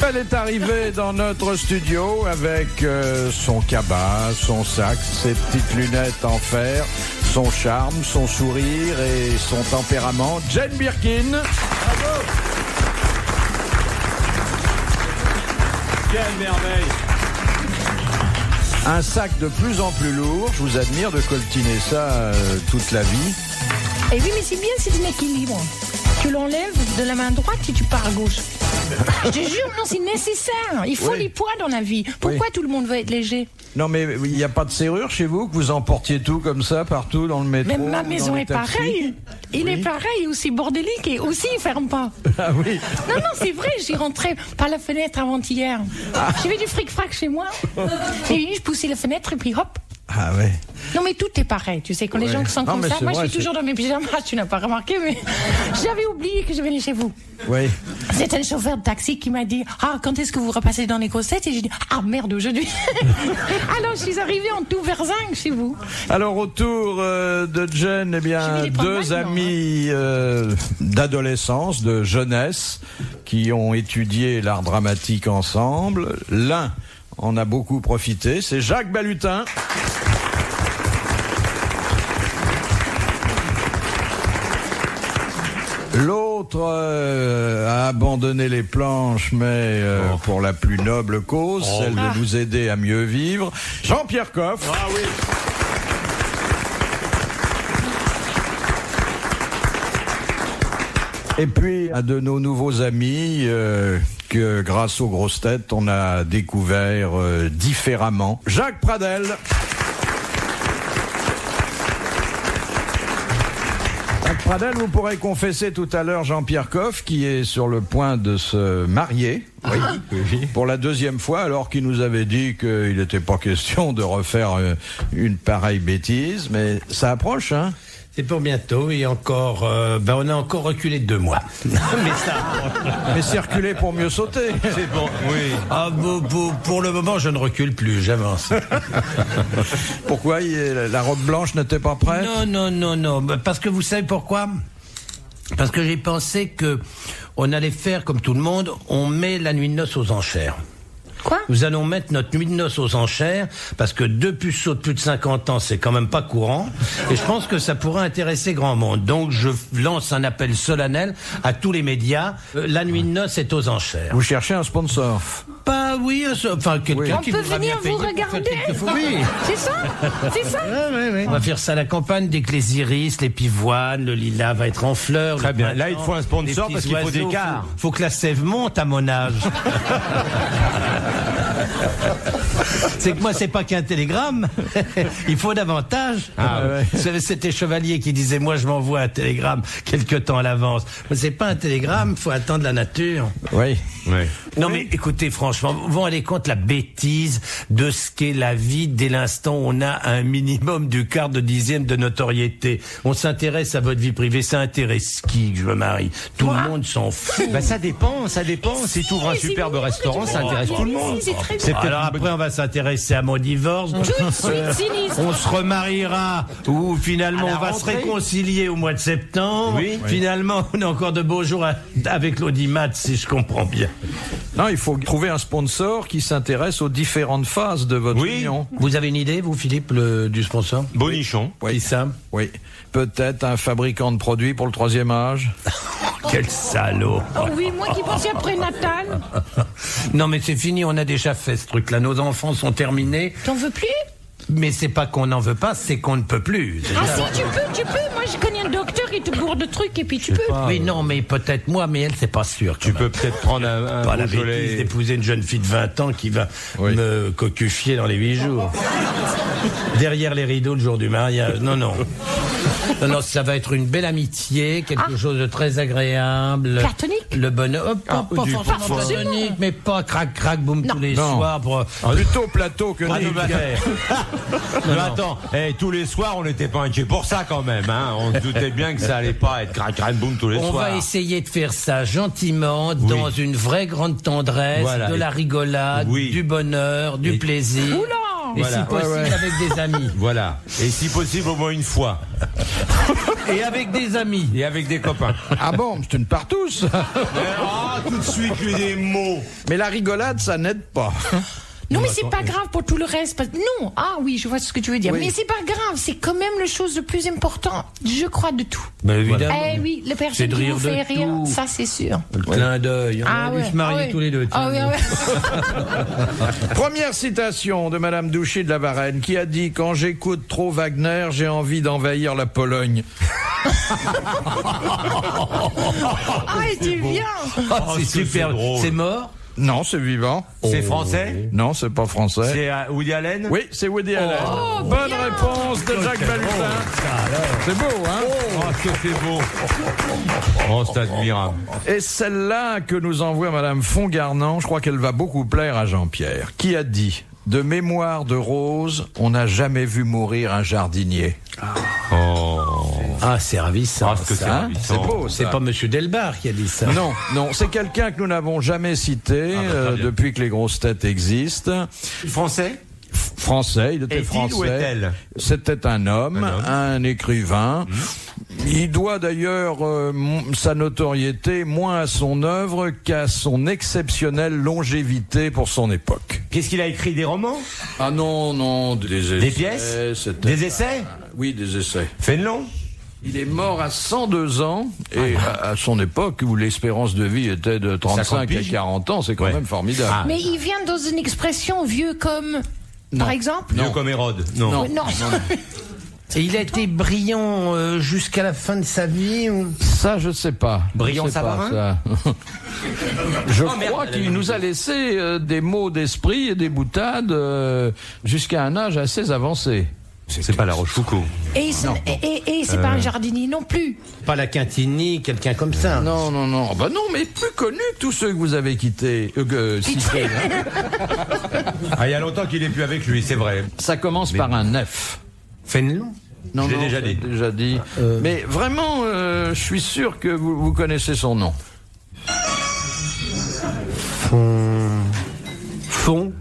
Elle est arrivée dans notre studio avec son cabas, son sac, ses petites lunettes en fer, son charme, son sourire et son tempérament. Jane Birkin. Bravo. Quelle merveille. Un sac de plus en plus lourd. Je vous admire de coltiner ça toute la vie. Et oui, mais c'est bien, c'est un équilibre. Tu l'enlèves de la main droite et tu pars à gauche. Je te jure, non, c'est nécessaire. Il faut les poids dans la vie. Pourquoi tout le monde veut être léger? Non, mais il n'y a pas de serrure chez vous, que vous emportiez tout comme ça, partout dans le métro? Mais ma maison est pareille. Il est pareil, aussi bordélique et aussi il ferme pas. Ah oui. Non, c'est vrai, j'y rentrais par la fenêtre avant-hier. J'avais du fric-frac chez moi. Et je poussais la fenêtre et puis hop. Ah ouais. Non, mais tout est pareil. Tu sais, quand les gens sont comme ça, moi je suis toujours dans mes pyjamas, tu n'as pas remarqué, mais j'avais oublié que je venais chez vous. Oui. C'est un chauffeur de taxi qui m'a dit: ah, quand est-ce que vous repassez dans les grossettes? Et j'ai dit: ah merde, aujourd'hui. Alors je suis arrivée en tout verzingue chez vous. Alors autour de Jane, eh bien, deux amis d'adolescence, de jeunesse, qui ont étudié l'art dramatique ensemble. L'un en a beaucoup profité, c'est Jacques Balutin. L'autre a abandonné les planches, mais pour la plus noble cause, celle de nous aider à mieux vivre. Jean-Pierre Coff. Ah oui. Et puis, un de nos nouveaux amis que, grâce aux grosses têtes, on a découvert différemment. Jacques Pradel. Jacques Pradel, vous pourrez confesser tout à l'heure Jean-Pierre Coff, qui est sur le point de se marier. Oui. Pour la deuxième fois, alors qu'il nous avait dit qu'il n'était pas question de refaire une pareille bêtise. Mais ça approche, hein? C'est pour bientôt et encore, on a encore reculé de 2 mois. Mais c'est reculé pour mieux sauter. C'est bon, oui. Ah, pour le moment, je ne recule plus, j'avance. Pourquoi la robe blanche n'était pas prête? Non. Parce que vous savez pourquoi? Parce que j'ai pensé que on allait faire comme tout le monde, on met la nuit de noces aux enchères. Quoi? Nous allons mettre notre nuit de noces aux enchères, parce que 2 puceaux de plus de 50 ans, c'est quand même pas courant, et je pense que ça pourrait intéresser grand monde. Donc je lance un appel solennel à tous les médias, la nuit de noces est aux enchères. Vous cherchez un sponsor? Pas, oui, enfin quelqu'un qui peut voudra bien venir payer vous regarder. Oui. C'est ça? On va faire ça à la campagne, dès que les iris, les pivoines, le lilas va être en fleurs. Très bien, là il faut un sponsor parce qu'il faut des quarts. Faut que la sève monte à mon âge. C'est que moi, c'est pas qu'un télégramme. Il faut davantage. C'était Chevalier qui disait: moi, je m'envoie un télégramme quelque temps à l'avance. Mais c'est pas un télégramme, faut attendre la nature. Oui. Non, mais écoutez, franchement, vous vous rendez compte la bêtise de ce qu'est la vie dès l'instant où on a un minimum du quart de dixième de notoriété. On s'intéresse à votre vie privée, ça intéresse qui que je me marie? Tout le monde s'en fout. Ça dépend. Si tu ouvres un superbe restaurant, ça intéresse tout le monde. Alors après, on va s'intéresser à mon divorce. On se remariera, ou finalement on va se réconcilier au mois de septembre. Finalement, on a encore de beaux jours avec l'audimat, si je comprends bien. Non, il faut trouver un sponsor qui s'intéresse aux différentes phases de votre union. Vous avez une idée, vous, Philippe, du sponsor? Bonichon. Oui, ça. Oui. Peut-être un fabricant de produits pour le 3e âge. Quel salaud. Oh oui, moi qui pensais à prénatal. Non, mais c'est fini, on a déjà fait ce truc-là. Nos enfants sont terminés. T'en veux plus? Mais c'est pas qu'on n'en veut pas, c'est qu'on ne peut plus. Ah si, tu peux. Moi, je connais un docteur, il te bourre de trucs et puis tu peux. Oui, non, mais peut-être moi, mais elle, c'est pas sûr. Tu peux peut-être prendre un pas la bêtise d'épouser une jeune fille de 20 ans qui va me cocufier dans les 8 jours. Derrière les rideaux le jour du mariage. Non, ça va être une belle amitié, quelque chose de très agréable. Platonique? Le bonheur, pas forcément platonique, mais pas crac, boum tous les soirs. Plutôt plateau que vulgaire. Mais attends, tous les soirs, on n'était pas inquiets pour ça quand même. Hein. On se doutait bien que ça allait pas être crac, boum tous les soirs. On va essayer de faire ça gentiment, dans une vraie grande tendresse, de la rigolade, du bonheur, du plaisir. Oula! Et Voilà. si possible, Ouais. avec des amis. Voilà. Et si possible, au moins une fois. Et avec des amis. Et avec des copains. Ah bon, c'est une partouze. Tout de suite, que des mots. Mais la rigolade, ça n'aide pas. Non, mais c'est pas grave pour tout le reste. Non, ah oui, je vois ce que tu veux dire. Oui. Mais c'est pas grave, c'est quand même la chose le plus important, je crois, de tout. Ben évidemment. Eh oui, la C'est personne de qui rire vous fait de rire, tout. ça c'est sûr. Le clin d'œil. On a dû se marier tous les deux. Ah oui, tiens. ah oui. Première citation de Madame Douchy de la Varenne qui a dit « Quand j'écoute trop Wagner, j'ai envie d'envahir la Pologne. Ah, c'est bien. Ah, c'est c'est super. drôle. C'est mort ». Non, c'est vivant. C'est français? Non, c'est pas français. C'est Woody Allen? Oui, c'est Woody Allen. Bonne bien. réponse de Jacques Balutin. C'est beau, hein? Oh, que c'est beau. Oh, c'est admirable. Et celle-là que nous envoie Madame Fongarnant, je crois qu'elle va beaucoup plaire à Jean-Pierre, qui a dit « De mémoire de Rose, on n'a jamais vu mourir un jardinier. Oh. Ah, c'est ravissant. Ah, ce que c'est ça. ravissant. C'est beau, C'est ça. pas Monsieur Delbar qui a dit ça. Non, non, c'est quelqu'un que nous n'avons jamais cité très bien. depuis que les grosses têtes existent. Français? Français, il était Est-il français. ou est-elle? C'était un homme, un écrivain. Il doit d'ailleurs sa notoriété moins à son œuvre qu'à son exceptionnelle longévité pour son époque. Qu'est-ce qu'il a écrit? Des romans? Ah non, non, des essais. Des pièces? c'était- Des essais? Oui, des essais. Fénelon? Il est mort à 102 ans et à son époque où l'espérance de vie était de 35 à 50 piges. 40 ans, c'est quand Ouais. même formidable. Ah. Mais il vient dans une expression vieux comme, par exemple. Vieux comme Hérode? Non. Non. Non. Et il a été brillant jusqu'à la fin de sa vie ou... Ça, je ne sais pas. Brillant Je sais pas, Savarin ça. Je Oh, merde, crois elle qu'il avait nous a laissé des mots d'esprit et des boutades jusqu'à un âge assez avancé. C'est pas La Rochefoucauld. Et c'est pas un jardinier non plus. Pas la Quintini, quelqu'un comme ça. Non, non, non. Oh, bah non, mais plus connu que tous ceux que vous avez cités. Cités, hein. Ah, il y a longtemps qu'il est plus avec lui, c'est vrai. Ça commence par un F. Fénelon. Non, Je l'ai non, déjà j'ai dit. déjà dit. Mais vraiment, je suis sûr que vous connaissez son nom. Fond.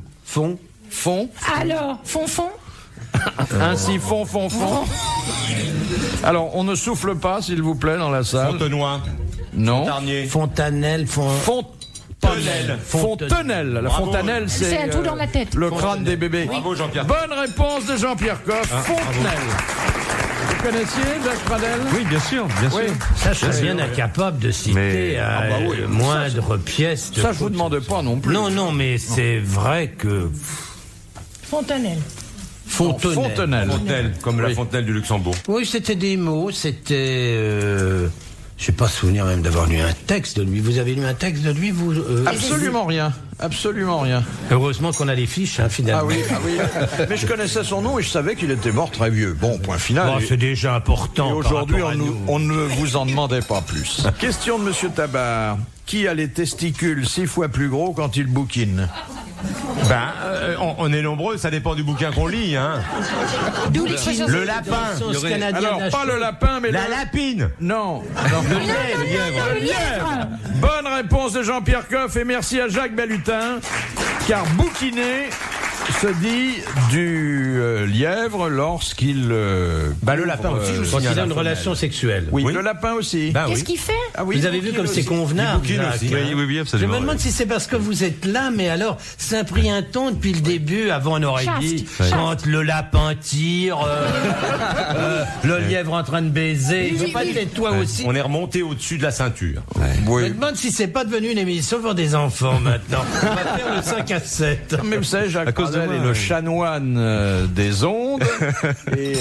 Fond. Alors, Fonfon. Ainsi, fond. Alors, on ne souffle pas, s'il vous plaît, dans la salle. Fontenoy. Non. Tarnier. Fontanelle. Fontenelle. Fontenelle. La Bravo. fontanelle, c'est. C'est un trou dans la tête. Le crâne des bébés. Bravo, Jean-Pierre. Bonne réponse de Jean-Pierre Coff. Fontenelle. Vous connaissiez Jacques Pradel? Oui, bien sûr, bien Oui. Ça, je suis bien incapable de citer Mais- Ah bah oui, moindre pièce. De Ça, je vous demande pas non plus. Non, mais c'est vrai que Fontanelle. Fontenelle. Fontenelle. Fontenelle, comme la fontenelle du Luxembourg. Oui, c'était des mots, c'était... je n'ai pas souvenir même d'avoir lu un texte de lui. Vous avez lu un texte de lui, vous Absolument rien. Absolument rien. Heureusement qu'on a les fiches, hein, finalement. Ah oui. Mais je connaissais son nom et je savais qu'il était mort très vieux. Bon, point final. Bon, c'est déjà important. Et aujourd'hui, par rapport à nous. on ne vous en demandait pas plus. Question de Monsieur Tabar. Qui a les testicules 6 fois plus gros quand il bouquine? On est nombreux, ça dépend du bouquin qu'on lit, hein. D'où l'expression. Le lapin. Sauce canadienne Alors, à pas chaud. le lapin, mais La le... lapine. Non. Le lièvre. Bonne réponse de Jean-Pierre Coff et merci à Jacques Balutin, car bouquiner se dit du lièvre lorsqu'il... Le lapin aussi, je vous Quand signale. il a une la relation sexuelle. Oui, Oui. le lapin aussi. Ben Qu'est-ce oui. qu'il fait? Ah oui, Vous avez vu bouquine comme c'est aussi. convenable. bouquine Jacques, aussi. hein. Oui, absolument. Je me demande si c'est parce que vous êtes là, mais alors, ça a pris un ton depuis le début. Avant, on aurait Chaste. dit, Chaste. quand le lapin tire, le lièvre en train de baiser. Il faut pas être toi aussi. On est remonté au-dessus de la ceinture. Je me Oui. demande si c'est pas devenu une émission pour des enfants maintenant. On va faire le 5 à 7. Même ça, Jacques cause de Pradel moi, est le oui. chanoine des ondes. Et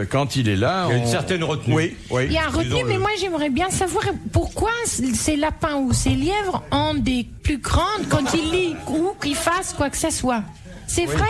quand il est là... Il y a une certaine retenue. Oui, oui. Il y a un retenu, Disons-le. mais moi j'aimerais bien savoir pourquoi ces lapins ou ces lièvres ont des plus grandes quand ils lisent ou qu'ils fassent quoi que ce soit. C'est vrai?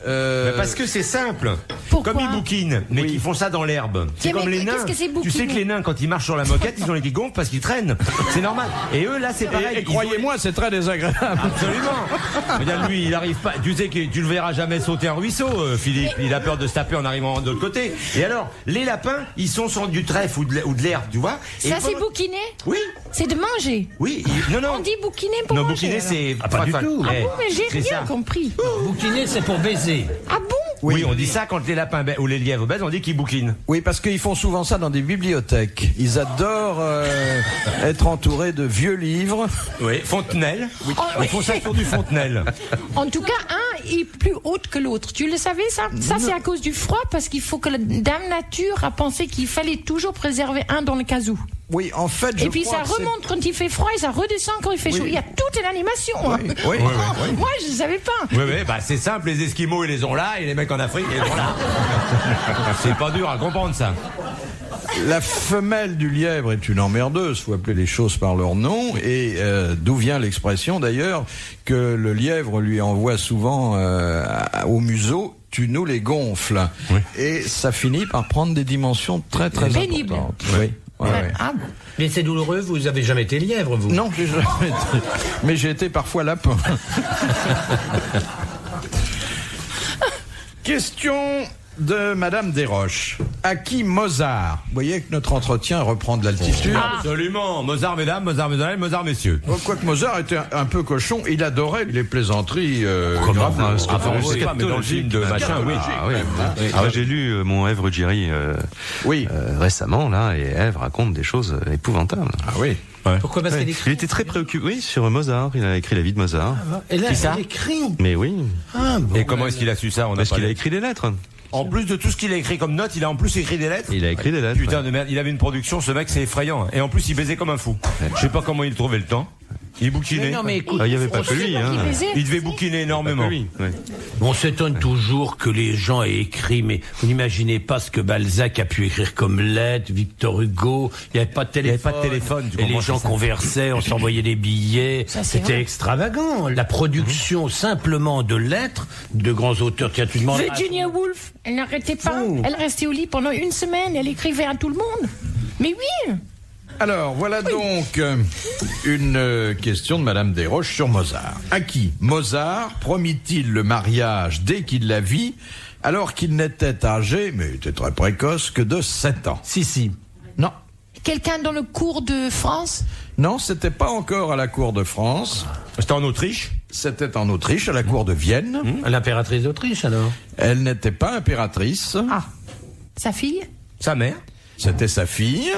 Mais parce que c'est simple. Pourquoi? Comme ils bouquinent, mais qu'ils font ça dans l'herbe. C'est Mais comme les nains. qu'est-ce que c'est Tu bouquiner? sais que les nains, quand ils marchent sur la moquette, ils ont les pieds gonfles parce qu'ils traînent. C'est normal. Et eux, là, c'est pareil. Et Ils ont- croyez-moi, c'est très désagréable. Absolument. Regarde, lui, il arrive pas. Tu sais que tu le verras jamais sauter un ruisseau, Philippe. Il a peur de se taper en arrivant de l'autre côté. Et alors, les lapins, ils sont sur du trèfle ou de l'herbe, tu vois. Et Ça c'est pendant- bouquiner? Oui, C'est de manger. oui. Non, non. On dit bouquiner pour Non, manger. bouquiner, alors. c'est. pas du tout. Ah bon, mais j'ai c'est rien ça. compris. Bouquiner, c'est pour baiser. baiser. Ah bon? Oui, on dit ça quand les lapins ou les lièvres baisent, on dit qu'ils bouquinent. Oui, parce qu'ils font souvent ça dans des bibliothèques. Ils adorent être entourés de vieux livres. Oui, Fontenelle. Oh, Ils font ça sur du Fontenelle. En tout cas, un est plus haut que l'autre. Tu le savais, ça? Ça, c'est à cause du froid, parce qu'il faut que la Dame Nature a pensé qu'il fallait toujours préserver un dans le cas où. Oui, en fait, je Et puis crois ça que c'est- remonte quand il fait froid et ça redescend quand il fait chaud. Il y a toute une animation. Hein. Oui, oui. Moi, je ne savais pas. Oui, bah c'est simple, les Esquimaux, ils les ont là, et les mecs en Afrique, ils les ont là. C'est pas dur à comprendre, ça. La femelle du lièvre est une emmerdeuse, faut appeler les choses par leur nom, et d'où vient l'expression d'ailleurs que le lièvre lui envoie souvent au museau « tu nous les gonfles Oui. ». Et ça finit par prendre des dimensions très très Pénible. importantes. Oui. Ouais, ouais. Ah bon. Mais c'est douloureux, vous avez jamais été lièvre, vous? Non, j'ai jamais été, mais j'ai été parfois lapin. Question de Madame Desroches. À qui Mozart? Vous voyez que notre entretien reprend de l'altitude. Absolument. Mozart, mesdames, Mozart, mesdames, Mozart, messieurs. Quoique Mozart était un peu cochon, il adorait les plaisanteries graves. Enfin, on sait pas, mais dans le film de machin, oui. Ah oui. Ah ouais, j'ai lu mon Ève Ruggieri Oui. récemment là, et Ève raconte des choses épouvantables. Ah oui. Pourquoi? Parce Ouais. qu'elle Il écrit. était très préoccupé, oui, sur Mozart. Il a écrit la vie de Mozart. Et là, Qui ça elle écrit. Mais oui, Ah, bon. Et comment est-ce qu'il a su ça? On a parce pas qu'il a les- écrit des lettres. En plus de tout ce qu'il a écrit comme note, il a en plus écrit des lettres. Il a écrit des lettres. Putain de merde, il avait une production, ce mec, c'est effrayant. Et en plus, il baisait comme un fou. Je sais pas comment il trouvait le temps. Il bouquinait. Mais non, mais écoute, Ah, il y avait pas On que sait lui, pas hein. qui baisait. Il devait bouquiner énormément. Oui, ouais. on s'étonne toujours que les gens aient écrit, mais vous n'imaginez pas ce que Balzac a pu écrire comme lettres, Victor Hugo, il n'y avait pas de téléphone. avait pas de téléphone, tu et les comprends, gens c'est ça. conversaient, on s'envoyait des billets. Ça, c'est C'était vrai. extravagant. La production simplement de lettres de grands auteurs. Tiens, tu demandes. Virginia Woolf, elle n'arrêtait pas. Oh. Elle restait au lit pendant une semaine. Elle écrivait à tout le monde. Mais oui. Alors, voilà donc une question de Madame Desroches sur Mozart. À qui Mozart promit-il le mariage dès qu'il la vit, alors qu'il n'était âgé, mais il était très précoce, que de 7 ans? Si. Non. Quelqu'un dans le cours de France. Non, c'était pas encore à la cour de France. C'était en Autriche. C'était en Autriche, à la cour de Vienne. L'impératrice d'Autriche, alors. Elle n'était pas impératrice. Ah, sa fille. Sa mère. C'était sa fille.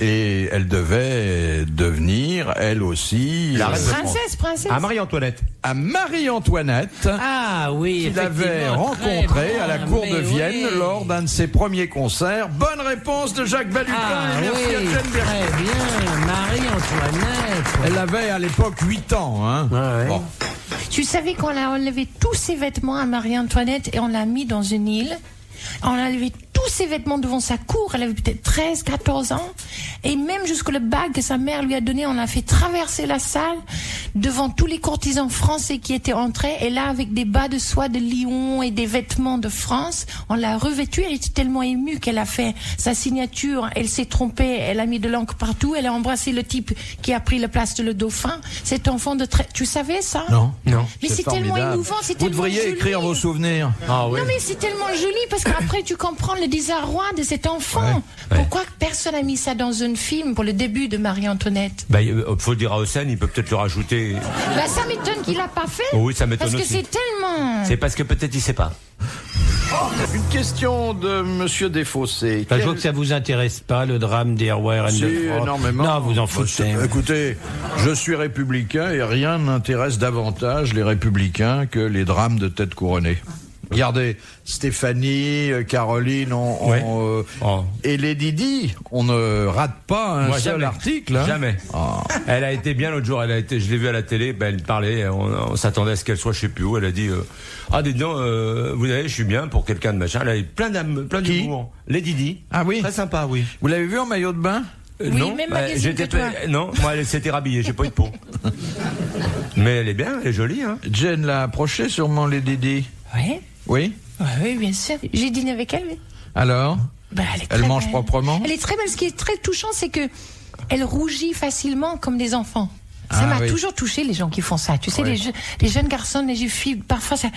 Et elle devait devenir, elle aussi, La reine de Princesse. À Marie-Antoinette. à Marie-Antoinette. Ah oui, Qu'il avait effectivement, rencontré très à la bon, cour de mais Vienne oui. lors d'un de ses premiers concerts. Bonne réponse de Jacques Balutin. Ah Et merci à oui, Jane Birkin. très bien, Marie-Antoinette. Elle avait à l'époque 8 ans. Hein. Ouais. Bon. Tu savais qu'on a enlevé tous ses vêtements à Marie-Antoinette et on l'a mis dans une île. On a enlevé tous ses vêtements devant sa cour. Elle avait peut-être 13, 14 ans. Et même jusqu'au le bague que sa mère lui a donné, on l'a fait traverser la salle devant tous les courtisans français qui étaient entrés. Et là, avec des bas de soie de Lyon et des vêtements de France, on l'a revêtue. Elle était tellement émue qu'elle a fait sa signature. Elle s'est trompée. Elle a mis de l'encre partout. Elle a embrassé le type qui a pris la place de le dauphin. Cet enfant de Tu savais ça? Non. Mais c'est tellement formidable. émouvant, c'est Vous tellement devriez joli. écrire vos souvenirs. Ah oui. Non mais c'est tellement joli parce qu'après tu comprends le désarroi de cet enfant. Pourquoi personne n'a mis ça dans un film pour le début de Marie-Antoinette? Bah, faut le dire à Hossein, il peut peut-être le rajouter. Bah ça m'étonne qu'il l'a pas fait. Oh oui, ça m'étonne Parce que aussi. c'est tellement... C'est parce que peut-être il sait pas. Une question de Monsieur Desfossés. Enfin, je vois que ça vous intéresse pas, le drame des Airways Si, de France. énormément. Non, vous en Bah, foutez. Écoutez, je suis républicain et rien n'intéresse davantage les républicains que les drames de tête couronnée. Regardez, Stéphanie, Caroline, Ouais. Oh. et Lady Di, on ne rate pas un Moi, seul jamais. article. Hein. Jamais. Elle a été bien l'autre jour. Je l'ai vue à la télé. Ben, elle parlait. On s'attendait à ce qu'elle soit, je sais plus où. Elle a dit ah, dites donc, vous savez, je suis bien pour quelqu'un de machin. Elle a eu plein d'humour. Lady Di. Ah oui. Très sympa, oui. Vous l'avez vu en maillot de bain? Oui, non, même magazine que toi. Non, moi, elle s'était rhabillée. J'ai pas eu de peau. Mais elle est bien, elle est jolie, hein. Jane l'a approché sûrement, Lady Di. Oui, Oui. oui, bien sûr. J'ai dîné avec elle, oui. Alors Bah, elle est Elle très mange belle. proprement? Elle est très belle. Ce qui est très touchant, c'est que elle rougit facilement comme des enfants. Ça Ah, m'a oui. toujours touché les gens qui font ça. Tu sais, Ouais. les jeunes garçons, les jeunes filles, parfois ça,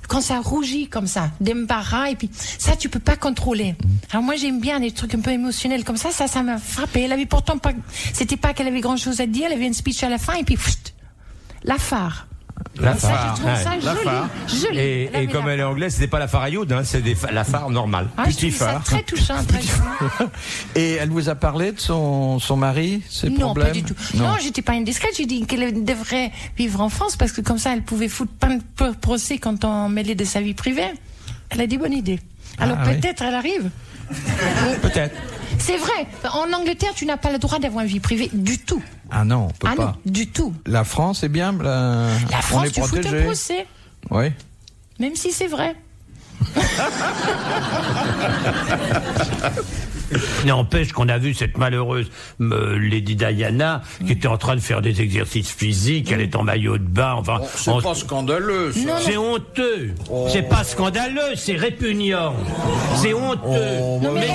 quand ça rougit comme ça, d'embarras, et puis ça tu peux pas contrôler. Alors moi j'aime bien des trucs un peu émotionnels comme ça m'a frappé. Elle avait pourtant pas, c'était pas qu'elle avait grand chose à dire, elle avait une speech à la fin et puis pfft, la phare. La Ça, phare. je trouve ça joli. Et comme elle est anglaise, c'était pas la Farayoud, hein, c'est la phare normale. Je trouve ça très touchant. Et elle vous a parlé de son mari, ses problèmes? Non, pas du tout. Non, j'étais pas indiscrète. J'ai dit qu'elle devrait vivre en France parce que comme ça, elle pouvait foutre plein de procès quand on mêlait de sa vie privée. Elle a dit bonne idée. Alors peut-être elle arrive. Peut-être. C'est vrai. En Angleterre, tu n'as pas le droit d'avoir une vie privée du tout. Ah non, on peut pas. Non, du tout. La France est bien. La on France, est tu fous protégé. un procès. Oui. Même si c'est vrai. N'empêche qu'on a vu cette malheureuse Lady Diana qui était en train de faire des exercices physiques, elle est en maillot de bain, enfin... C'est pas scandaleux, ça. C'est honteux. C'est pas scandaleux, c'est répugnant. C'est honteux. Non, mais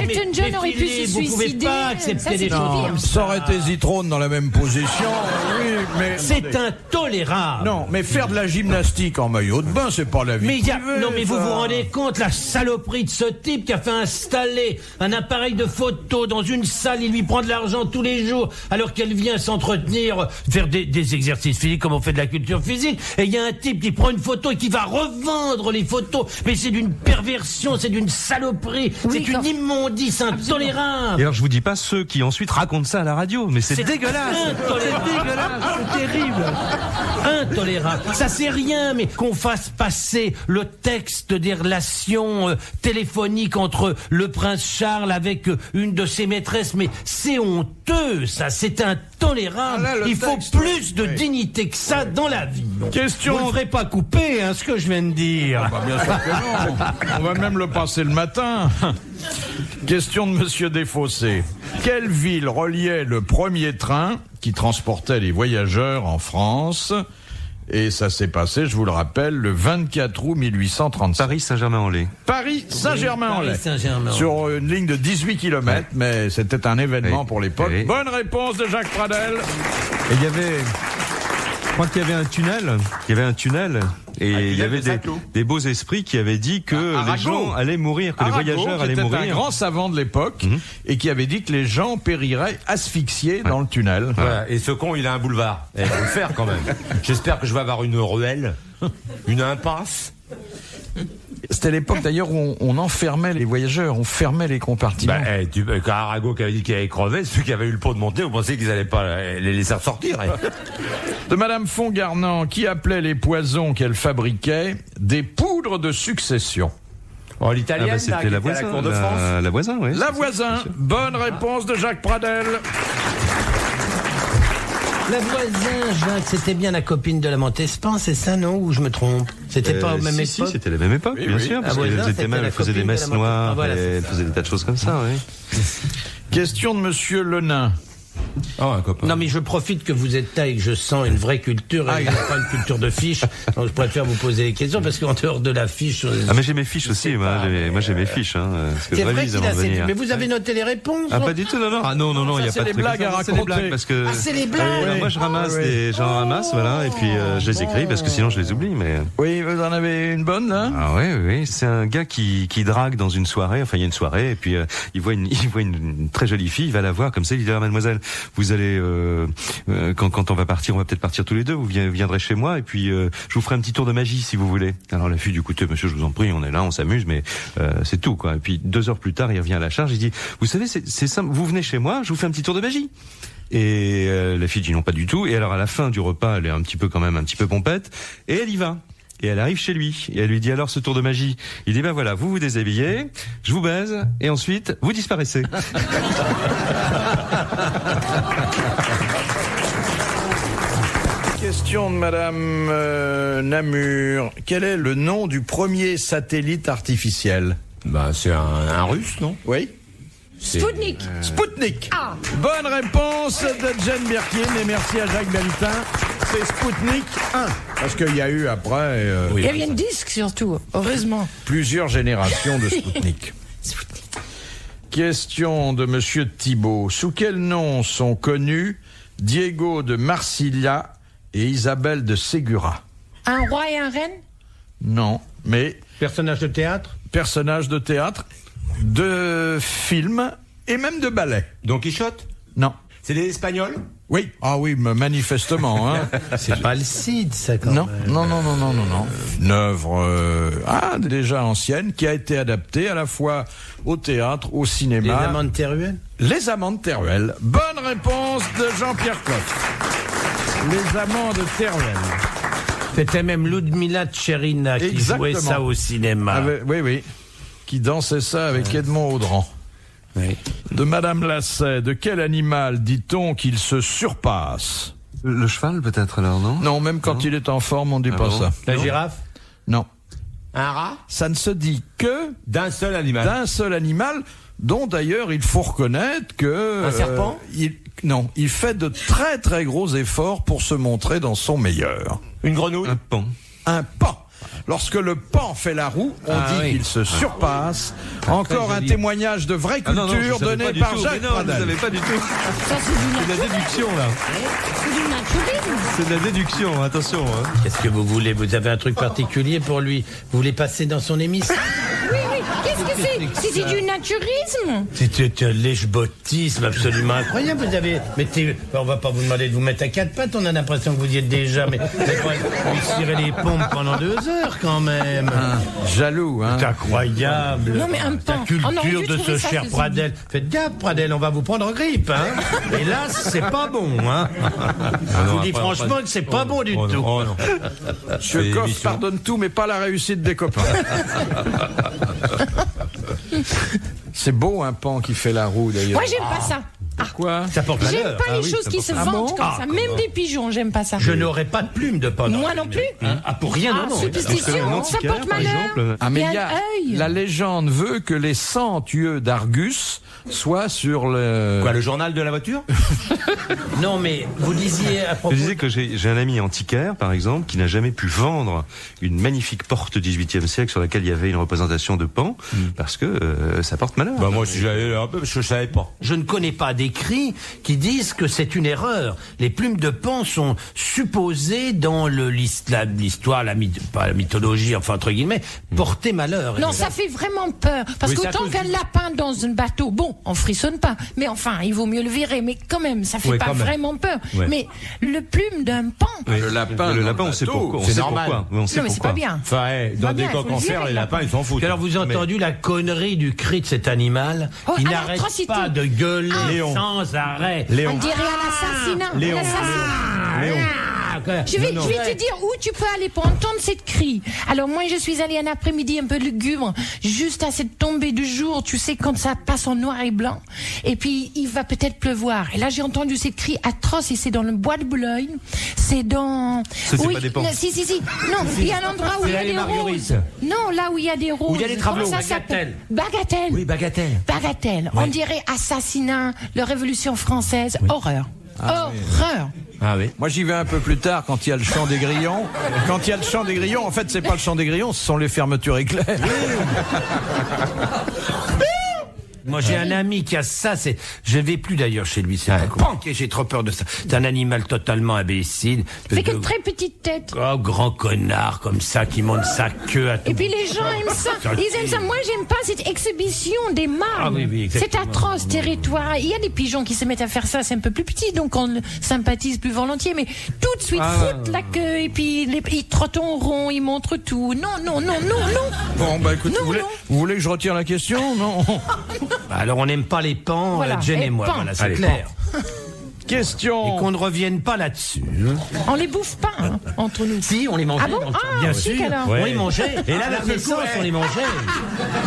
Elton John aurait pu se vous pouvez suicider. pas accepter des Non, choses. ça aurait été Zitrone dans la même position. Oui, mais C'est intolérable. non, mais faire de la gymnastique en maillot de bain, c'est pas la vie. Mais privée, non, mais vous ça. vous rendez compte la saloperie de ce type qui a fait installer un appareil de photo dans une salle, il lui prend de l'argent tous les jours alors qu'elle vient s'entretenir, faire des exercices physiques comme on fait de la culture physique, et il y a un type qui prend une photo et qui va revendre les photos, mais c'est d'une perversion, c'est d'une saloperie, c'est une immondice intolérable. Et alors je vous dis pas ceux qui ensuite racontent ça à la radio, mais c'est dégueulasse. Intolérable. C'est dégueulasse, c'est terrible. Intolérable. Ça c'est rien, mais qu'on fasse passer le texte des relations téléphoniques entre le prince Charles avec une de ses maîtresses, mais c'est honteux, ça, c'est intolérable. Ah là, le Il faut texte, plus de dignité que ça dans la vie. Question. Vous ne ferez pas couper, hein, ce que je viens de dire. Bah, bien sûr que non. On va même le passer le matin. Question de Monsieur Desfossés. Quelle ville reliait le premier train qui transportait les voyageurs en France? Et ça s'est passé, je vous le rappelle, le 24 août 1837. Paris Saint-Germain-en-Laye. Paris Saint-Germain-en-Laye. Paris Saint-Germain-en-Laye. Sur une ligne de 18 km, mais c'était un événement Oui. pour l'époque. Oui. Bonne réponse de Jacques Pradel. Et il y avait... Je crois qu'il y avait un tunnel. Il y avait un tunnel. Et il y avait des beaux esprits qui avaient dit que Arago. les gens allaient mourir, que les voyageurs allaient C'était mourir. un grand savant de l'époque et qui avait dit que les gens périraient asphyxiés dans le tunnel. Voilà. Et ce con, il a un boulevard. Il faut le faire quand même. J'espère que je vais avoir une ruelle, une impasse. C'était l'époque d'ailleurs où on enfermait les voyageurs, on fermait les compartiments. Quand Arago qui avait dit qu'il allait crever, ceux qui avaient eu le pot de monter, vous pensez qu'ils allaient pas les laisser ressortir. De Madame Fongarnant, qui appelait les poisons qu'elle fabriquait des poudres de succession. Oh, l'italienne, là, c'était qui la était à la voisin. Cour de France. La voisin, oui. La voisin, bonne réponse de Jacques Pradel. La voisine, Jacques, c'était bien la copine de la Montespan, c'est ça, non? Ou je me trompe? C'était pas au même époque? Si, c'était la même époque, Oui, bien oui. sûr, parce Ah, qu'elle voilà, faisait c'était la elle faisait des copine de messes la noires, Voilà, et c'est elle ça. faisait des tas de choses comme ça, oui. Question de Monsieur Lenain. Oh, un copain. Non, mais je profite que vous êtes là et que je sens une vraie culture, et pas une culture de fiches. Donc je préfère vous poser des questions parce qu'en dehors de la fiche. Ah, mais j'ai mes fiches aussi, moi j'ai mes fiches, hein, parce que C'est je vrai révise qu'il avant a de venir. Mais vous avez noté les réponses? Ah, pas du tout, non, non. Ah, non, il y a c'est pas de les truc blagues comme ça. à C'est les raconter. blagues parce que. Ah, c'est les blagues! Non, moi je ramasse j'en ramasse, voilà, et puis je les écris parce que sinon je les oublie, mais. Oui, vous en avez une bonne là? Ah oui, c'est un gars qui drague dans une soirée, enfin il y a une soirée, et puis il voit une très jolie fille, il va la voir comme ça, il dit ah, mademoiselle, vous allez quand on va partir, on va peut-être partir tous les deux, vous viendrez chez moi, et puis je vous ferai un petit tour de magie si vous voulez. Alors la fille dit écoutez monsieur, je vous en prie, on est là, on s'amuse, mais c'est tout quoi. Et puis 2 heures plus tard, il revient à la charge, il dit vous savez c'est simple, vous venez chez moi, je vous fais un petit tour de magie. Et la fille dit non pas du tout, et alors à la fin du repas, elle est un petit peu pompette, et elle y va. Et elle arrive chez lui, et elle lui dit alors ce tour de magie. Il dit ben voilà, vous vous déshabillez, je vous baise, et ensuite vous disparaissez. Question de Madame Namur. Quel est le nom du premier satellite artificiel? Bah, c'est un russe, non? Oui. Spoutnik. Spoutnik. Ah. Bonne réponse de Jane Birkin et merci à Jacques Balutin. C'est Spoutnik 1. Parce qu'il y a eu après Il y avait un disque surtout, heureusement. plusieurs générations de Spoutnik. Question de Monsieur Thibault. Sous quel nom sont connus Diego de Marsilia et Isabelle de Ségura? Un roi et un reine? Non, mais Personnage de théâtre? personnages de théâtre, de films et même de ballet. Don Quichotte? Non. C'est les Espagnols? Oui. Ah oui, mais manifestement. Hein. C'est pas le Cid, ça, quand même. Non. Une œuvre déjà ancienne qui a été adaptée à la fois au théâtre, au Les cinéma. Amants de Teruel? Les Amants de Teruel. Bonne réponse de Jean-Pierre Coff. Les Amants de Teruel. C'était même Ludmila Tcherina qui jouait ça au cinéma. Oui. Qui dansait ça avec Edmond Audran. Oui. De Madame Lasset, de quel animal dit-on qu'il se surpasse? Le cheval peut-être alors, non? Non, même quand il est en forme, on dit pas bon ça. La girafe? Non. Un rat? Ça ne se dit que D'un seul animal. d'un seul animal, dont d'ailleurs il faut reconnaître que... Un serpent? Il fait de très très gros efforts pour se montrer dans son meilleur. Une grenouille? Un pan. Un pan. Lorsque le pan fait la roue, on dit qu'il se surpasse. Encore un témoignage de vraie culture donné par Jacques Pradel. Je ne savais pas du tout. Ça, c'est du C'est de la déduction, là. C'est du naturisme. C'est de la déduction, attention. Hein. Qu'est-ce que vous voulez? Vous avez un truc particulier pour lui? Vous voulez passer dans son émission? Oui. Qu'est-ce que c'est? C'est du naturisme. C'est un lèche-bottisme absolument incroyable. Vous avez... on va pas vous demander de vous mettre à quatre pattes, on a l'impression que vous y êtes déjà, mais vous tirez les pompes pendant 2 heures quand même. Jaloux, hein. C'est incroyable. Non, mais un La pan. culture On aurait dû de ce trouver ça, cher Cécile. Pradel. Faites gaffe, Pradel, on va vous prendre en grippe, hein. Et là, c'est pas bon, hein. Je vous dis franchement que c'est pas bon du tout. Oh non. Monsieur Coff pardonne tout, mais pas la réussite des copains. C'est beau un pan qui fait la roue d'ailleurs. Moi, j'aime pas ça. Pourquoi? Ça porte J'aime malheur. pas les choses qui se vendent comme ça. Même des pigeons, j'aime pas ça. Je n'aurais pas de plume de pan. Moi non plus. Pour rien, non. Superstition, ça porte malheur. Ah, mais Il y a un œil. la légende veut que les 100 yeux d'Argus soient sur le... Quoi, le journal de la voiture? Non, mais vous disiez à Je propos... disais que j'ai un ami antiquaire, par exemple, qui n'a jamais pu vendre une magnifique porte du XVIIIe siècle sur laquelle il y avait une représentation de Pan, parce que ça porte malheur. Bah moi, si j'avais un peu, parce que je savais pas. Je ne connais pas d'écrits qui disent que c'est une erreur. Les plumes de pan sont supposées dans l'histoire, pas la mythologie, enfin entre guillemets, porter malheur. Non, ça fait vraiment peur. Parce Oui, c'est à qu'autant cause qu'un lapin dans un bateau, bon, on frissonne pas. Mais enfin, il vaut mieux le virer. Mais quand même, ça fait Oui, pas quand même. vraiment peur. Ouais. Mais le plume d'un pan, Le lapin, Le dans lapin, le on sait bateau. pourquoi. On C'est sait normal. pourquoi. Oui, on sait non mais c'est pourquoi. pas bien. Enfin, dans Pas des bien, coques faut en le fer, virer, les là. lapins, ils s'en foutent. Alors vous avez entendu la connerie du cri de cet animal Oh, qui à n'arrête l'atrocité. pas de gueuler Léon. sans arrêt. Léon. On dirait un assassinat. Léon. Un assassinat. Léon. Je vais te dire où tu peux aller pour entendre cette cri. Alors moi, je suis allée un après-midi un peu lugubre, juste à cette tombée du jour, tu sais, quand ça passe en noir et blanc. Et puis, il va peut-être pleuvoir. Et là, j'ai entendu cette cri atroce, et c'est dans le bois de Boulogne. C'est dans... Ça, c'est pas des pans. Si. Non, il y a un endroit où il y a les des Marguerites. roses. Non, là où il y a des roses. Où il y a des travelots. Comment ça s'appelle? Bagatelle. Oui, bagatelle. Bagatelle. On dirait assassinat, la Révolution française. Horreur. Horreur. Ah oui. Moi, j'y vais un peu plus tard quand il y a le chant des grillons. Quand il y a le chant des grillons, en fait, c'est pas le chant des grillons, ce sont les fermetures éclairs. Moi, j'ai un ami qui a ça, je vais plus d'ailleurs chez lui, c'est un pan, j'ai trop peur de ça. C'est un animal totalement imbécile. Fait qu'une très petite tête. Oh, grand connard, comme ça, qui monte sa queue à tout. Et puis les gens aiment ça. Ils aiment ça. Moi, j'aime pas cette exhibition des mâles. Ah oui, c'est exactement. atroce, territoire. Il y a des pigeons qui se mettent à faire ça. C'est un peu plus petit, donc on sympathise plus volontiers. Mais tout de suite, foutent la queue et puis ils trottent en rond, ils montrent tout. Non. Bon, bah écoute, Non, non. vous voulez que je retire la question? Non. Bah, alors, on n'aime pas les pans, Voilà, Jen et les moi, pans. voilà, c'est Allez, clair. Question. Et qu'on ne revienne pas là-dessus. On les bouffe pas entre nous. Si, on les mangeait Ah bon dans le temps, Ah, bien aussi, sûr. alors. On Ouais. les mangeait. Et là, la naissance, on les mangeait.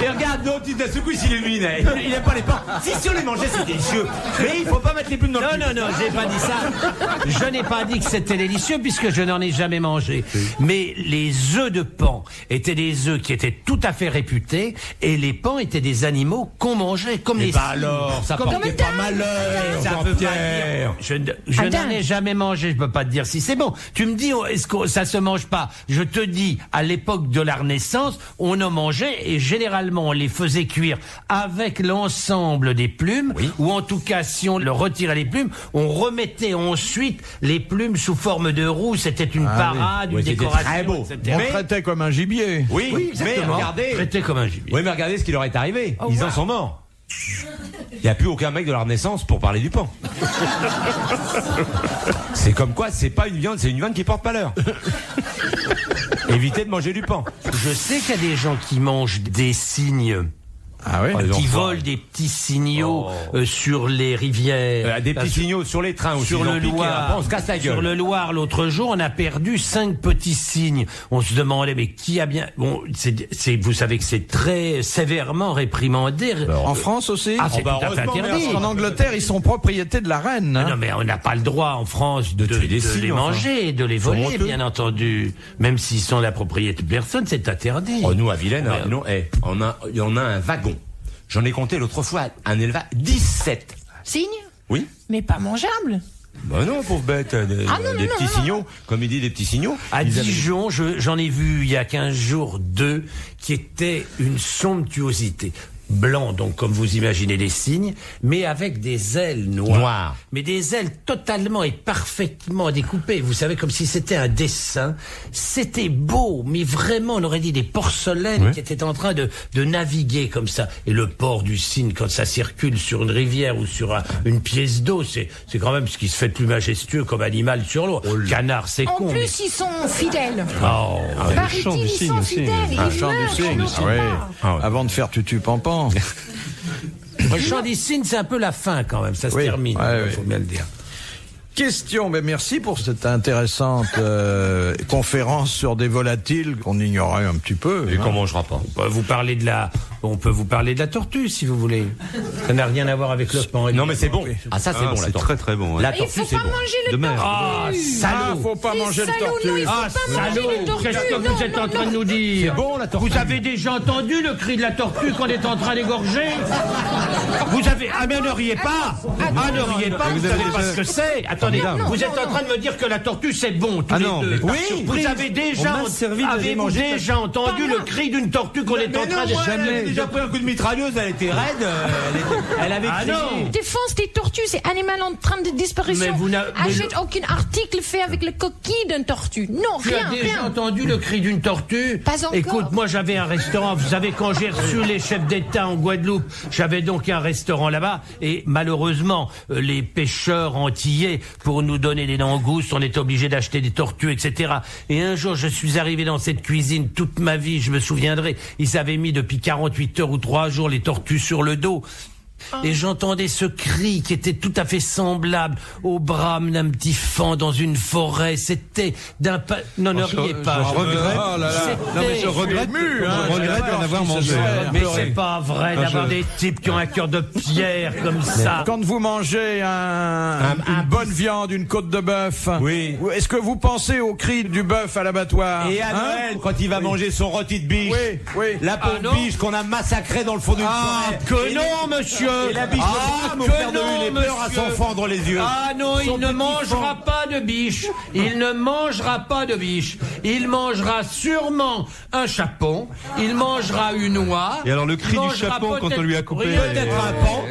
Et regarde, l'autre, il d'un coup, il s'illumine. Il n'aime pas les pans. Si on les mangeait, c'est délicieux. Mais il faut pas mettre les plumes dans le cul. Non, j'ai pas dit ça. Je n'ai pas dit que c'était délicieux puisque je n'en ai jamais mangé. Mais les œufs de pan étaient des œufs qui étaient tout à fait réputés et les pans étaient des animaux qu'on mangeait comme les Bah cygnes. alors, ça Comme- portait pas malheur, Ça peut pas dire. Je n'en ai jamais mangé, je peux pas te dire si c'est bon. Tu me dis, est-ce que ça se mange pas? Je te dis, à l'époque de la Renaissance, on en mangeait et généralement on les faisait cuire avec l'ensemble des plumes, ou en tout cas si on leur retirait les plumes, on remettait ensuite les plumes sous forme de roue. C'était une parade, oui. une Ouais, c'était décoration, très beau. etc. On traitait comme un gibier. Oui, mais exactement. regardez. Traité comme un gibier. Oui, mais regardez ce qui leur est arrivé. Ils en sont morts. Il n'y a plus aucun mec de la Renaissance pour parler du pain. C'est comme quoi, c'est pas une viande, c'est une viande qui porte malheur. Évitez de manger du pain. Je sais qu'il y a des gens qui mangent des cygnes. Ah oui. Qui volent des petits signaux sur les rivières. Des petits signaux sur les trains ou sur le Loir. On se casse la gueule. Sur le Loir, l'autre jour, on a perdu 5 petits cygnes. On se demandait, mais qui a bien... Bon, vous savez que c'est très sévèrement réprimandé. En France aussi? Ah, c'est tout à fait interdit. En Angleterre, ils sont propriété de la reine. Hein. Non, mais on n'a pas le droit en France de les manger, de les voler, bien entendu. Même s'ils sont la propriété de personne, c'est interdit. Oh, nous, à Vilaine, on a un wagon. J'en ai compté l'autre fois, un élevage, 17. Cygne? Oui. Mais pas mangeable. Ben non, pauvre bête, des petits signaux, comme il dit, des petits signaux. À Dijon, j'en ai vu il y a 15 jours 2 qui étaient une somptuosité. Blanc, donc comme vous imaginez les cygnes, mais avec des ailes noires. Mais des ailes totalement et parfaitement découpées. Vous savez, comme si c'était un dessin. C'était beau, mais vraiment, on aurait dit des porcelaines qui étaient en train de naviguer comme ça. Et le port du cygne, quand ça circule sur une rivière ou sur une pièce d'eau, c'est quand même ce qui se fait de plus majestueux comme animal sur l'eau. Canard, c'est con. En plus, ils sont fidèles. Paraît-il, ils sont fidèles. Un chant du cygne. Avant de faire tutu-pampan. Le chant des cygnes, c'est un peu la fin quand même, ça se termine, faut bien le dire. Question, mais merci pour cette intéressante conférence sur des volatiles qu'on ignorait un petit peu. Et qu'on mangera pas. On peut vous parler de la tortue si vous voulez. Ça n'a rien à voir avec le pan. Non mais c'est bon. Ah ça c'est bon, la tortue. C'est très très bon. La Il tortue faut c'est pas bon. manger le tortue. Ah, salaud. Faut pas manger le tortue. Salaud, qu'est-ce que vous êtes en train de nous dire? C'est bon la tortue. Vous avez déjà entendu le cri de la tortue qu'on est en train d'égorger? Vous avez... Ah mais ne riez pas. Ne riez pas, vous savez pas ce que c'est. Attendez, vous êtes en train de me dire que la tortue c'est bon tous les deux. Oui. Vous avez déjà entendu le cri d'une tortue qu'on est en train de... Elle avait déjà pris un coup de mitrailleuse, elle était raide, elle avait crié. Défense des tortues, c'est animal en train de disparition. Achète aucun article fait avec le coquille d'une tortue. Non, rien. Tu as déjà entendu le cri d'une tortue? Pas encore. Écoute, moi j'avais un restaurant, vous savez, quand j'ai reçu les chefs d'État en Guadeloupe, j'avais donc un restaurant là-bas, et malheureusement, les pêcheurs antillais, pour nous donner des langoustes, on était obligé d'acheter des tortues, etc. Et un jour, je suis arrivé dans cette cuisine, toute ma vie, je me souviendrai, ils avaient mis depuis 48 heures ou 3 jours les tortues sur le dos. Et j'entendais ce cri qui était tout à fait semblable au brame d'un petit faon dans une forêt. C'était d'un Non, ne riez pas. Je regrette d'en avoir mangé. Mais c'est pas vrai d'avoir des types qui ont un cœur de pierre comme ça. Quand vous mangez une bonne viande, une côte de bœuf, est-ce que vous pensez au cri du bœuf à l'abattoir? Et à Noël, quand il va manger son rôti de biche, la pauvre biche qu'on a massacrée dans le fond d'une forêt. Que non, monsieur. Et la biche au Père Noël, il pleure à s'en fendre les yeux. Ah non, il ne mangera pas de biche. Il ne mangera pas de biche. Il mangera sûrement un chapon. Il mangera une oie. Et alors le cri du chapon quand on lui a coupé... Peut-être un pan.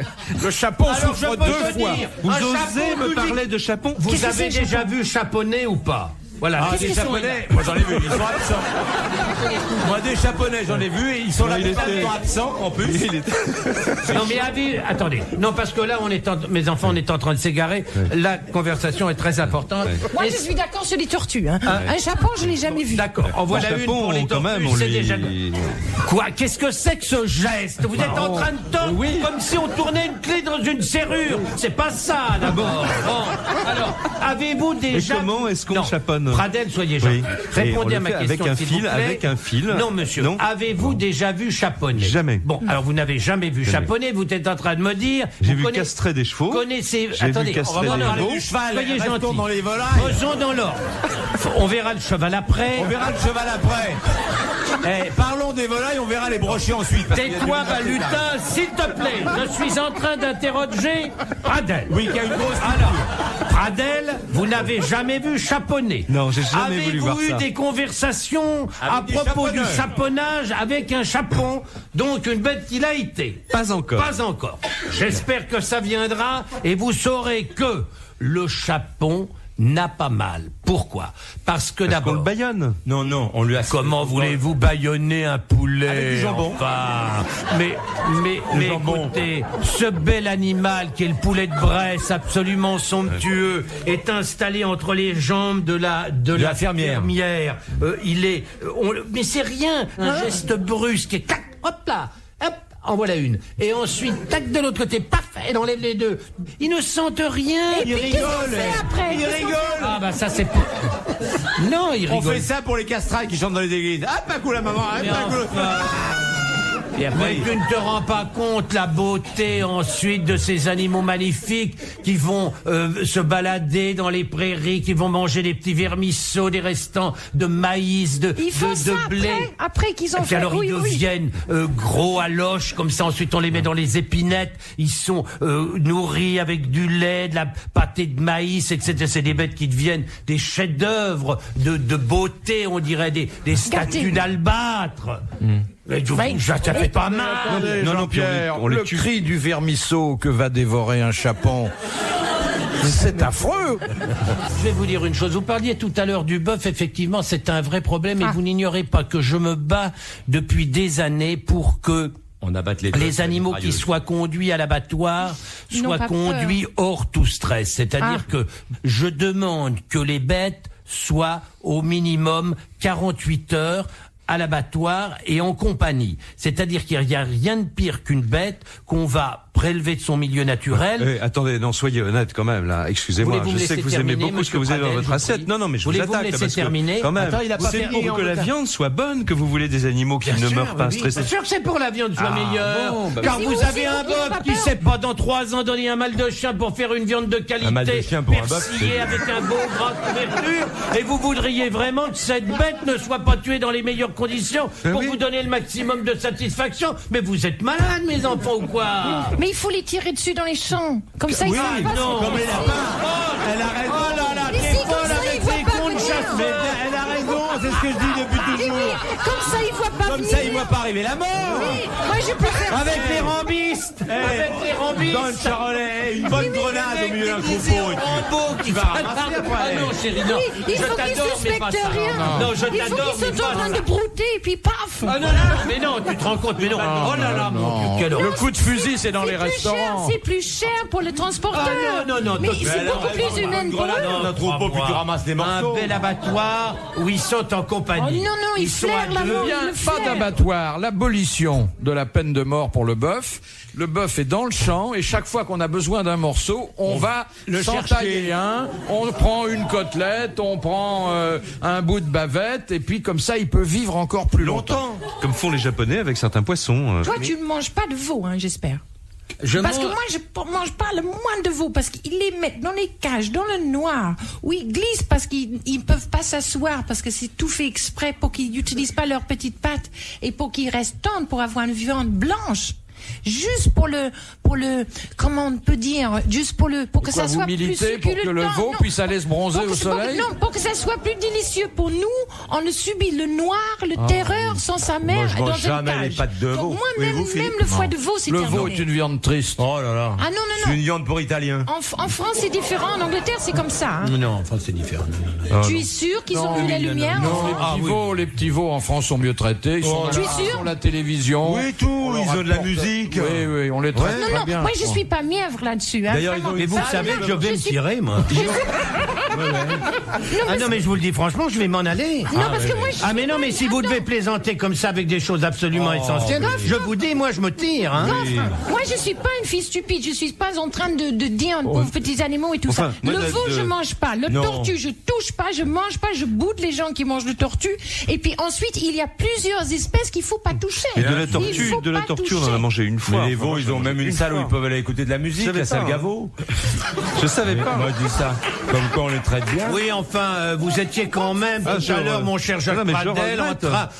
Le chapon souffre 2 fois. Vous osez me parler de chapon? Vous avez déjà vu chaponner ou pas? Voilà. Des Japonais, moi j'en ai vu, ils sont absents. Moi des Japonais, j'en ai vu, et ils sont là, ils sont absents en plus. Non mais attendez, non parce que là mes enfants, on est en train de s'égarer. La conversation est très importante. Moi je suis d'accord sur les tortues. Un chapon, je l'ai jamais vu. D'accord, en voilà une pour les tortues, c'est déjà... Quoi? Qu'est-ce que c'est que ce geste? Vous êtes en train de tordre comme si on tournait une clé dans une serrure. C'est pas ça d'abord. Bon, alors, avez-vous déjà... Et comment est-ce qu'on chaponne? Pradel, soyez gentil. Répondez à ma question, avec un fil. Non, monsieur. Avez-vous déjà vu chaponner? Jamais. Bon, alors vous n'avez jamais vu chaponner. Vous êtes en train de me dire. J'ai vu castrer des chevaux. Attendez, on va parler du cheval. Soyez gentil. Dans les volailles. Posons dans l'ordre. On verra le cheval après. On verra le cheval après. Parlons des volailles, on verra les brochets ensuite. Tais-toi, Balutin, s'il te plaît. Je suis en train d'interroger Pradel. Oui, il y a une grosse... Alors, Pradel, vous n'avez jamais vu chaponner? Non, j'ai jamais voulu voir ça. Avez-vous eu des conversations à propos du chaponnage avec un chapon, donc une bête qu'il a été? Pas encore. Pas encore. J'espère que ça viendra et vous saurez que le chapon n'a pas mal. Pourquoi ? Parce que d'abord... qu'on le bâillonne. Non, on lui a... Comment voulez-vous bâillonner un poulet? Avec du jambon. Enfin, mais écoutez, ce bel animal qui est le poulet de Bresse, absolument somptueux, est installé entre les jambes de la fermière. Mais c'est rien, un geste brusque et clac, hop là, hop. En voilà une. Et ensuite, tac de l'autre côté, paf, elle enlève les deux. Ils ne sentent rien. Et puis, qu'est-ce qu'on fait après? Il rigole. Ah bah ça c'est... Non, ils rigolent. On fait ça pour les castrats qui chantent dans les églises. Ah, pas cool la maman, ah, pas cool. Et après, tu ne te rends pas compte la beauté ensuite de ces animaux magnifiques qui vont se balader dans les prairies, qui vont manger des petits vermisseaux, des restants de maïs, de blé. Après qu'ils ont fait. Alors ils deviennent gros à l'oche, comme ça ensuite on les met dans les épinettes. Ils sont nourris avec du lait, de la pâtée de maïs, etc. C'est des bêtes qui deviennent des chefs-d'œuvre de beauté, on dirait des statues d'albâtre. Ça fait pas mal. Non, Pierre, le cri du vermisseau que va dévorer un chapon. C'est affreux. Je vais vous dire une chose. Vous parliez tout à l'heure du bœuf. Effectivement, c'est un vrai problème. Et vous n'ignorez pas que je me bats depuis des années pour que on abatte les animaux qui soient conduits à l'abattoir soient conduits hors tout stress. C'est-à-dire que je demande que les bêtes soient au minimum 48 heures à l'abattoir et en compagnie. C'est-à-dire qu'il n'y a rien de pire qu'une bête qu'on va prélever de son milieu naturel. Attendez, non, soyez honnête quand même, là. Excusez-moi, je sais que vous aimez beaucoup ce que vous avez dans votre assiette. Non, mais je vous attaque. Voulez-vous me laisser terminer? Quand même, c'est pour que la viande soit bonne que vous voulez des animaux qui ne meurent pas stressés. Bien sûr que c'est pour la viande soit meilleure. Car vous avez un bœuf qui sait pas dans 3 ans donner un mal de chien pour faire une viande de qualité. Un mal de chien pour un bœuf. Persillée avec un beau gras de couverture. Et vous voudriez vraiment que cette bête ne soit pas tuée dans les meilleures conditions pour vous donner le maximum de satisfaction. Mais vous êtes malades, mes enfants, ou quoi? Mais il faut les tirer dessus dans les champs. Comme ça, ils savent pas. Comme les lapins. Elle a raison. Oh là là, t'es folle avec tes cons de chasse. Mais elle a raison, c'est ce que je dis depuis toujours. Oui, comme ça, ils voient pas Comme ça, ils voient pas arriver la mort. Oui, moi, je préfère avec les rambistes. Avec les rambistes. Donne Charolais, une bonne grenade au milieu d'un troupeau. Qui va ramasser après. Ah non, chérie, non. Il faut qu'ils suspectent rien. Non, je t'adore. Il faut qu'ils soient en train de brouter et puis paf. Ah non, mais non, tu te rends compte, mais non. Oh là là, mon Dieu, le coup de fusil, c'est dans les restaurants. C'est plus cher pour le transporteur. Ah non. Mais c'est beaucoup plus humain pour eux. Un troupeau, puis tu ramasses les morceaux. Un bel abattoir où ils sont en compagnie. Oh non, ils flairent la mort. Pas d'abattoir, l'abolition de la peine de mort pour le bœuf. Le bœuf est dans le champ et chaque fois qu'on a besoin d'un morceau, on va s'en tailler un, on prend une côtelette, on prend un bout de bavette et puis comme ça il peut vivre encore plus longtemps. Comme font les Japonais avec certains poissons. Toi, tu ne manges pas de veau, hein, j'espère. Parce que moi, je mange pas le moins de veau, parce qu'ils les mettent dans les cages, dans le noir, où ils glissent parce qu'ils peuvent pas s'asseoir, parce que c'est tout fait exprès pour qu'ils n'utilisent pas leurs petites pattes et pour qu'ils restent tendres pour avoir une viande blanche. Juste pour le, comment on peut dire, juste pour que ça soit plus succulent. Pour que le veau puisse aller se bronzer au soleil? Non, pour que ça soit plus délicieux pour nous, on ne subit le noir, le terreur sans sa mère. Moi, je mange jamais les pattes de veau. Moi, même le foie de veau, c'est terminé. Le veau est une viande triste. Oh là là. Ah non. C'est une viande pour Italiens. En France, c'est différent. En Angleterre, c'est comme ça. Hein. Non, en France, c'est différent. Tu es sûr qu'ils ont vu la lumière? Non, les petits veaux en France sont mieux traités. Ils sont sur la télévision. Oui, tout. Ils ont de la musique. Oui, on les traite très bien. Moi, je suis pas mièvre là-dessus. Hein, d'ailleurs, mais vous savez que je vais me tirer, moi. Non, mais je vous le dis franchement, je vais m'en aller. Non, parce que moi, mais non, mais si vous devez plaisanter comme ça avec des choses absolument essentielles, je vous dis, moi, je me tire. Hein. Moi, je suis pas une fille stupide. Je suis pas en train de dire aux petits animaux et tout ça. Le veau, je mange pas. Le tortue, je touche pas. Je mange pas. Je boude les gens qui mangent le tortue. Et puis ensuite, il y a plusieurs espèces qu'il faut pas toucher. Et de la tortue, on en a mangé une fois. Mais les veaux, ils ont même une salle où ils peuvent aller écouter de la musique, la salle Gaveau. Je savais pas. Moi, je dis ça. Comme quoi on les traite bien. Oui, enfin, vous étiez quand même tout à l'heure, mon cher Jacques Pradel,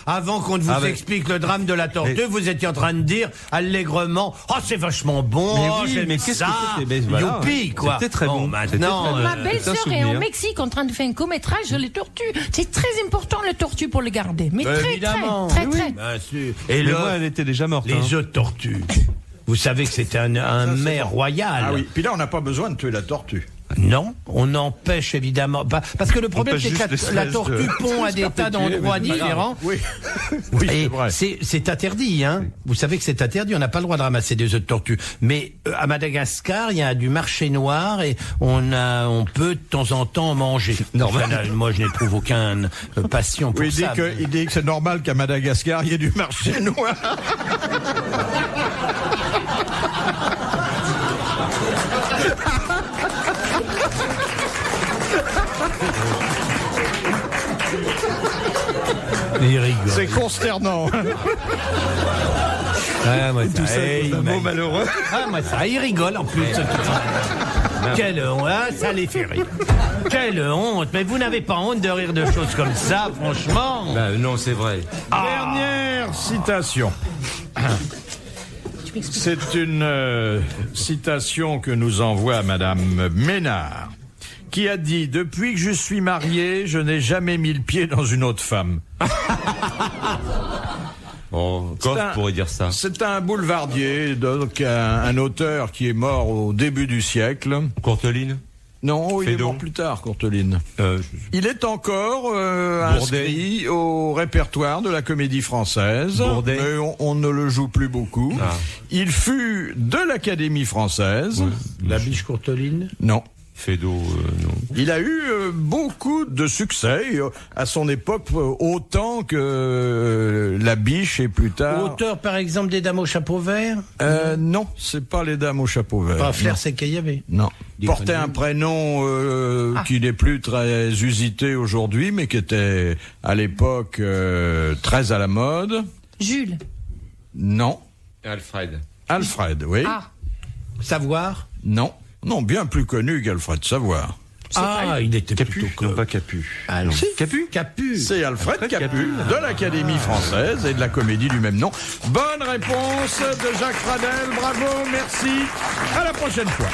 avant qu'on ne vous explique le drame de la tortue, vous étiez en train de dire allègrement, oh, c'est vachement bon, mais qu'est-ce que c'était? Youpi, quoi. C'était très bon. Maintenant, ma belle-sœur est au Mexique en train de faire un court-métrage sur les tortues. C'est très important, le tortue, pour le garder. Mais très. Bien sûr. Et moi, elle était déjà morte. Les œufs de tortue. Vous savez que c'était un mets royal. Ah oui, puis là on n'a pas besoin de tuer la tortue. Non, on n'empêche évidemment pas. Parce que le problème, c'est que la tortue pond à des tas d'endroits différents. Oui, oui, c'est Et vrai. c'est interdit, hein. Vous savez que c'est interdit, on n'a pas le droit de ramasser des œufs de tortue. Mais à Madagascar, il y a du marché noir et on peut de temps en temps en manger. Enfin, là, moi, je n'éprouve aucune passion pour Oui, ça. il dit que c'est normal qu'à Madagascar, il y ait du marché noir. Il rigole. C'est consternant. Ah, moi, Tout ça, c'est un mot malheureux. Ah, moi, ça, il rigole en plus. Quelle honte, ah, ça les fait rire. Quelle honte, mais vous n'avez pas honte de rire de choses comme ça, franchement. Non, c'est vrai. Dernière citation. C'est une citation que nous envoie Madame Ménard, qui a dit « Depuis que je suis marié, je n'ai jamais mis le pied dans une autre femme. » Bon, Coff pourrait dire ça. C'est un boulevardier, donc un auteur qui est mort au début du siècle. Courteline. Non, il est Fédot. mort plus tard, Courteline. Il est encore inscrit au répertoire de la Comédie Française, Bourdet. mais on ne le joue plus beaucoup. Ah. Il fut de l'Académie Française. La biche Courteline? Non. Fédot, non. Il a eu beaucoup de succès à son époque, autant que la biche et plus tard. Auteur, par exemple, des Dames au chapeau vert? Non, c'est pas les Dames au chapeau vert. Pas Flair, Non. c'est qu'il y avait. Non. Des Portait prénoms. un prénom qui n'est plus très usité aujourd'hui, mais qui était à l'époque très à la mode. Jules. Non. Alfred. Alfred, oui. Ah. Savoir? Non. Non, bien plus connu qu'Alfred Savoir. Il était plutôt Non, pas Capu. Ah non. Si. Capu. C'est Alfred Capu, de l'Académie Française et de la comédie du même nom. Bonne réponse de Jacques Pradel, bravo, merci. À la prochaine fois.